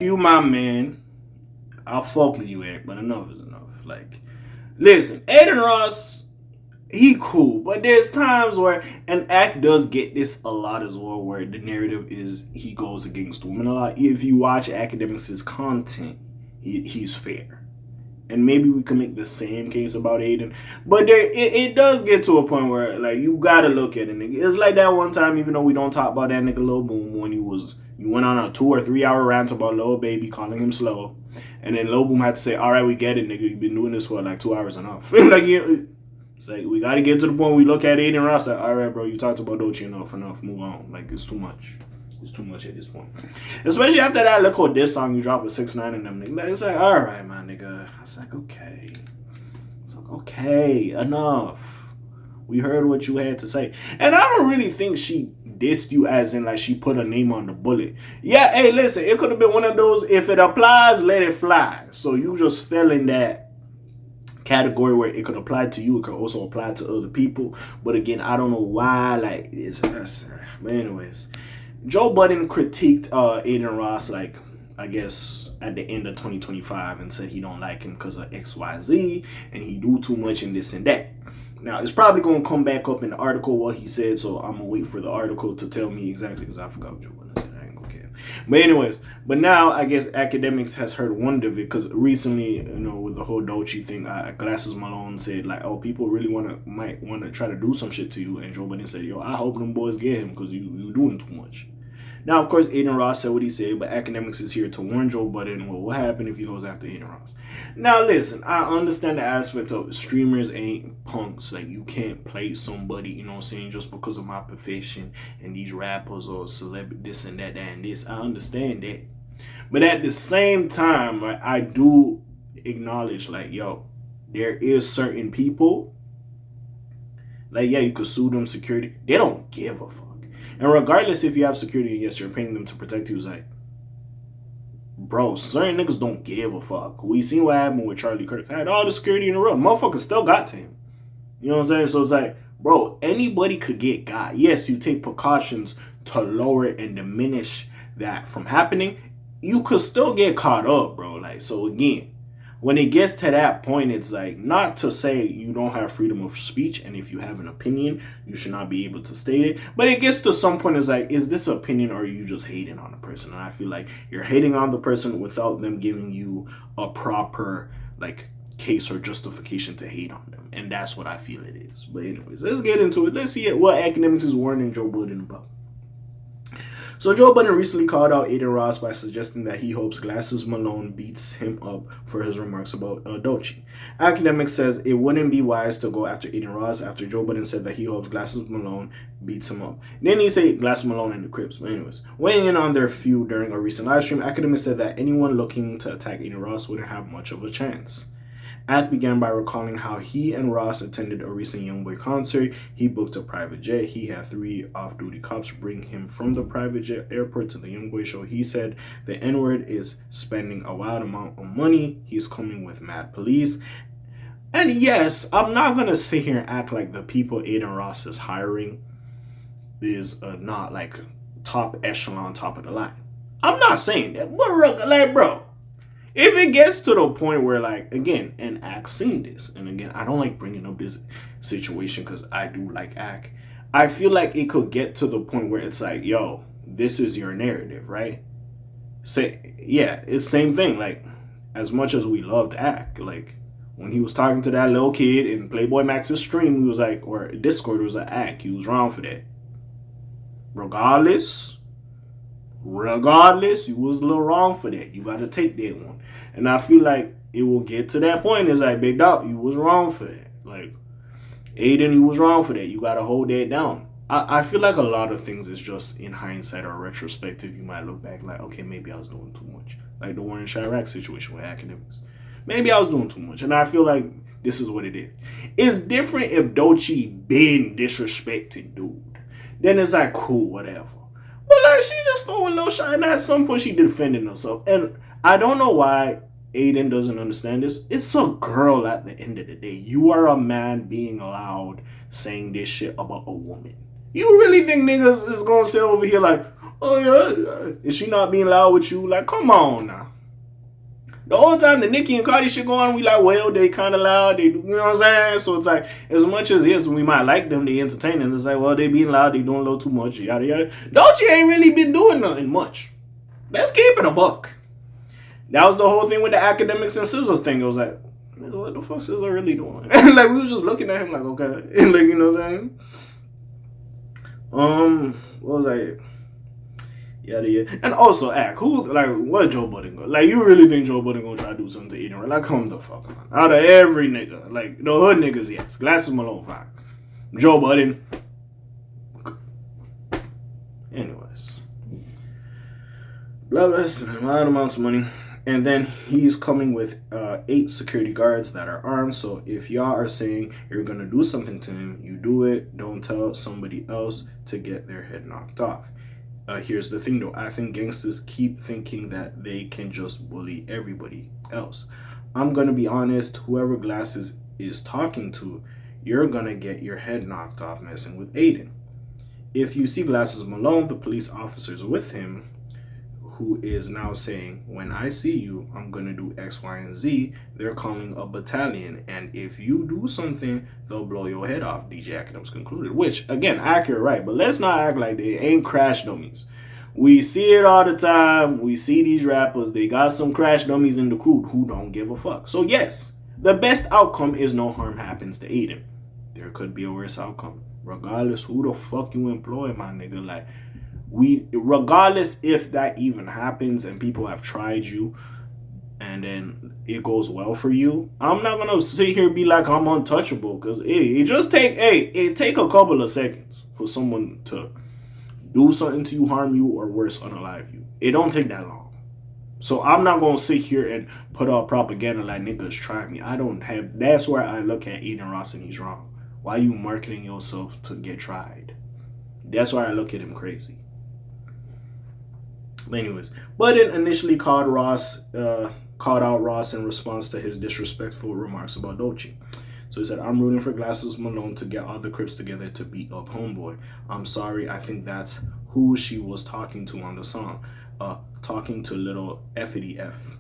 You, my man. I'll fuck with you, Eric, but enough is enough. Like, listen, Adin Ross, he cool, but there's times where an act does get this a lot as well, where the narrative is he goes against women a lot. If you watch Akademiks' content, he's fair. And maybe we can make the same case about Adin, but it does get to a point where like you gotta look at it. It's like that one time, even though we don't talk about that nigga Lil Boom when you went on a 2 or 3 hour rant about Lil Baby calling him slow, and then Lil Boom had to say, "All right, we get it, nigga. You've been doing this for like 2 hours enough." Like it's like we gotta get to the point where we look at Adin Ross like, "All right, bro, you talked about Doechii enough, move on." Like it's too much. It's too much at this point. Especially after that look what this song you dropped with 6ix9ine and them niggas. It's like, all right, my nigga. I was like, okay. It's like, okay, enough. We heard what you had to say. And I don't really think she dissed you as in like she put a name on the bullet. Yeah, hey, listen, it could have been one of those, if it applies, let it fly. So you just fell in that category where it could apply to you. It could also apply to other people. But again, I don't know why. Like, but anyways. Joe Budden critiqued Adin Ross, like, I guess, at the end of 2025 and said he don't like him because of XYZ and he do too much and this and that. Now, it's probably going to come back up in the article what he said, so I'm going to wait for the article to tell me exactly because I forgot what Joe Budden said. I ain't going to care. But anyways, but now I guess Akademiks has heard one of it because recently, with the whole Doechii thing, Glasses Malone said, like, oh, people really might want to try to do some shit to you. And Joe Budden said, yo, I hope them boys get him because you doing too much. Now, of course, Adin Ross said what he said, but Akademiks is here to warn Joe Budden, well, what happened if he goes after Adin Ross? Now, listen, I understand the aspect of streamers ain't punks. Like, you can't play somebody, you know what I'm saying, just because of my profession and these rappers or celebrity, this and that, and this. I understand that. But at the same time, like, I do acknowledge, like, yo, there is certain people, like, yeah, you could sue them, security. They don't give a fuck. And regardless if you have security, yes, you're paying them to protect you. It's like, bro, certain niggas don't give a fuck. We seen what happened with Charlie Kirk. Had all the security in the world. Motherfucker still got to him. You know what I'm saying? So it's like, bro, anybody could get got. Yes, you take precautions to lower and diminish that from happening. You could still get caught up, bro. Like, so again, when it gets to that point, it's like, not to say you don't have freedom of speech, and if you have an opinion, you should not be able to state it. But it gets to some point, it's like, is this opinion or are you just hating on the person? And I feel like you're hating on the person without them giving you a proper, like, case or justification to hate on them. And that's what I feel it is. But anyways, let's get into it. Let's see what Akademiks is warning Joe Budden about. So Joe Budden recently called out Adin Ross by suggesting that he hopes Glasses Malone beats him up for his remarks about Doechii. Akademiks says it wouldn't be wise to go after Adin Ross after Joe Budden said that he hopes Glasses Malone beats him up. Then he said Glasses Malone and the Crips. But anyways, weighing in on their feud during a recent live stream, Akademiks said that anyone looking to attack Adin Ross wouldn't have much of a chance. Ak began by recalling how he and Ross attended a recent Youngboy concert. He booked a private jet. He had 3 off-duty cops bring him from the private jet airport to the Youngboy show. He said the N-word is spending a wild amount of money. He's coming with mad police. And yes, I'm not going to sit here and act like the people Adin Ross is hiring is not like top echelon, top of the line. I'm not saying that. But like, bro, if it gets to the point where, like, again, and Ak seen this, and again, I don't like bringing up this situation because I do like Ak. I feel like it could get to the point where it's like, yo, this is your narrative, right? Say, yeah, it's same thing. Like, as much as we loved Ak, like, when he was talking to that little kid in Playboy Max's stream, he was like, or Discord, was like, Ak, he was wrong for that. Regardless, you was a little wrong for that. You got to take that one. And I feel like it will get to that point. It's like, big dog, you was wrong for that. Like, Adin, you was wrong for that. You got to hold that down. I feel like a lot of things is just in hindsight or retrospective. You might look back like, okay, maybe I was doing too much. Like the Warren Chirac situation with Akademiks. Maybe I was doing too much. And I feel like this is what it is. It's different if Doechii been disrespecting dude. Then it's like, cool, whatever. But like, she just throwing a little shot, and at some point she defended herself. And I don't know why Adin doesn't understand this. It's a girl at the end of the day. You are a man being loud saying this shit about a woman. You really think niggas is gonna sit over here like, Oh yeah, is she not being loud with you? Like, come on now. The whole time the Nicki and Cardi shit go on, we like, well, they kind of loud, they do, you know what I'm saying? So it's like, as much as yes, we might like them, they entertaining. It's like, well, they being loud, they doing a little too much, yada yada. Dolce ain't really been doing nothing much. Let's keep it a buck. That was the whole thing with the Akademiks and Scissors thing. It was like, what the fuck Scissors really doing? Like, we was just looking at him like, okay. Like, you know what I'm saying? What was I? Yeah. And also, what Joe Budden go? Like, you really think Joe Budden gonna try to do something to Adin? Like, come the fuck on. Out of every nigga, like, the hood niggas, yes. Glasses Malone, fine. Joe Budden. Anyways. Blah, blah, a lot of amounts of money. And then he's coming with 8 security guards that are armed. So if y'all are saying you're going to do something to him, you do it. Don't tell somebody else to get their head knocked off. Here's the thing, though. I think gangsters keep thinking that they can just bully everybody else. I'm going to be honest. Whoever Glasses is talking to, you're going to get your head knocked off messing with Adin. If you see Glasses Malone, the police officers with him, who is now saying, when I see you, I'm going to do X, Y, and Z. They're calling a battalion. And if you do something, they'll blow your head off, DJ Akademiks concluded. Which, again, accurate, right? But let's not act like they ain't crash dummies. We see it all the time. We see these rappers. They got some crash dummies in the crew who don't give a fuck. So, yes, the best outcome is no harm happens to Adin. There could be a worse outcome. Regardless who the fuck you employ, my nigga. Like, regardless if that even happens and people have tried you and then it goes well for you, I'm not gonna sit here and be like I'm untouchable, because it take a couple of seconds for someone to do something to you, harm you, or worse, unalive you. It don't take that long. So I'm not gonna sit here and put out propaganda like niggas try me. That's where I look at Adin Ross and he's wrong. Why you marketing yourself to get tried? That's why I look at him crazy. Anyways, Budden initially called out Ross in response to his disrespectful remarks about Dolce. So he said, I'm rooting for Glasses Malone to get all the Crips together to beat up Homeboy. I'm sorry, I think that's who she was talking to on the song. Talking to little Effity F,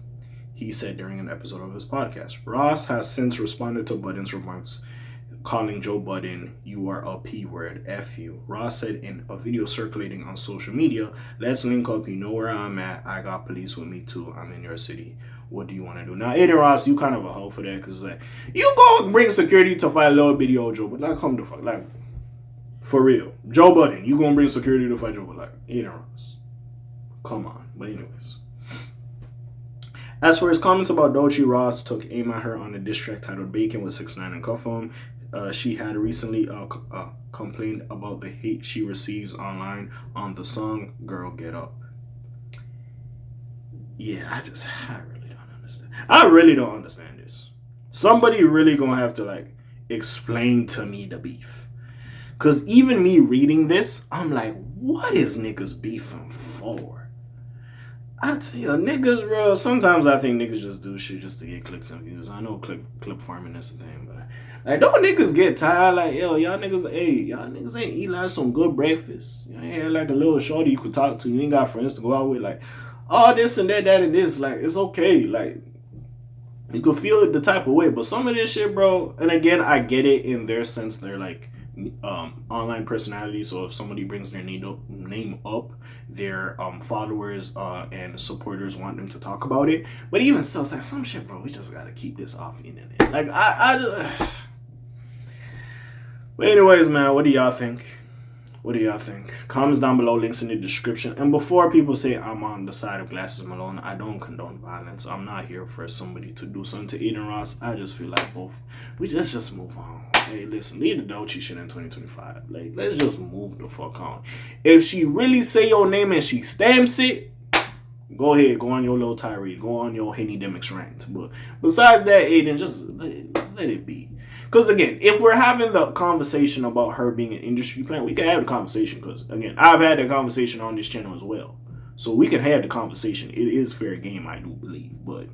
he said during an episode of his podcast. Ross has since responded to Budden's remarks, calling Joe Budden, you are a P word, F you. Ross said in a video circulating on social media, let's link up, you know where I'm at, I got police with me too, I'm in your city, what do you want to do? Now, Adin Ross, you kind of a hoe for that, because like, you go bring security to fight little bitty old Joe, but like, come the fuck, like, for real. Joe Budden, you gonna bring security to fight Joe, but like, Adin Ross, come on. But anyways. As for his comments about Dolce, Ross took aim at her on a diss track titled Bacon with 6ix9ine and Cuff Him. She had recently complained about the hate she receives online on the song Girl Get Up. Yeah, I really don't understand. I really don't understand this. Somebody really gonna have to like explain to me the beef. Cause even me reading this, I'm like, what is niggas beefing for? I tell you, niggas, bro, sometimes I think niggas just do shit just to get clicks and views. I know clip farming is a thing, but like, don't niggas get tired? Like, yo, y'all niggas ain't eat like some good breakfast. You ain't had like a little shorty you could talk to. You ain't got friends to go out with. Like, all this and that and this. Like, it's okay. Like, you could feel it the type of way. But some of this shit, bro, and again, I get it in their sense. They're like online personality. So if somebody brings their name up, their followers and supporters want them to talk about it. But even still, it's like some shit, bro, we just gotta keep this off the internet. Like, but anyways, man, what do y'all think? What do y'all think? Comments down below, links in the description. And before people say I'm on the side of Glasses Malone, I don't condone violence. I'm not here for somebody to do something to Adin Ross. I just feel like we just move on. Hey, listen, leave the Dolce shit in 2025. Like, let's just move the fuck on. If she really say your name and she stamps it, go ahead, go on your little tirade, go on your Henny Demics rant. But besides that, Adin, just let it be. Because, again, if we're having the conversation about her being an industry plant, we can have the conversation. Because, again, I've had that conversation on this channel as well. So we can have the conversation. It is fair game, I do believe. But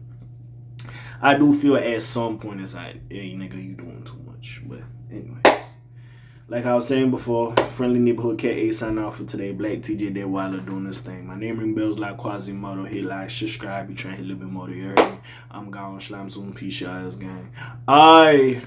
I do feel at some point it's like, hey, nigga, you doing too much. But, anyways. Like I was saying before, friendly neighborhood K.A. signing off for today. Black TJ Day Wilder doing this thing. My name ring bells like Quasimodo. Hit like, subscribe. You trying to hit a little bit more. You heard me? I'm gone. Slam soon. Peace, y'all. Gang. Aye.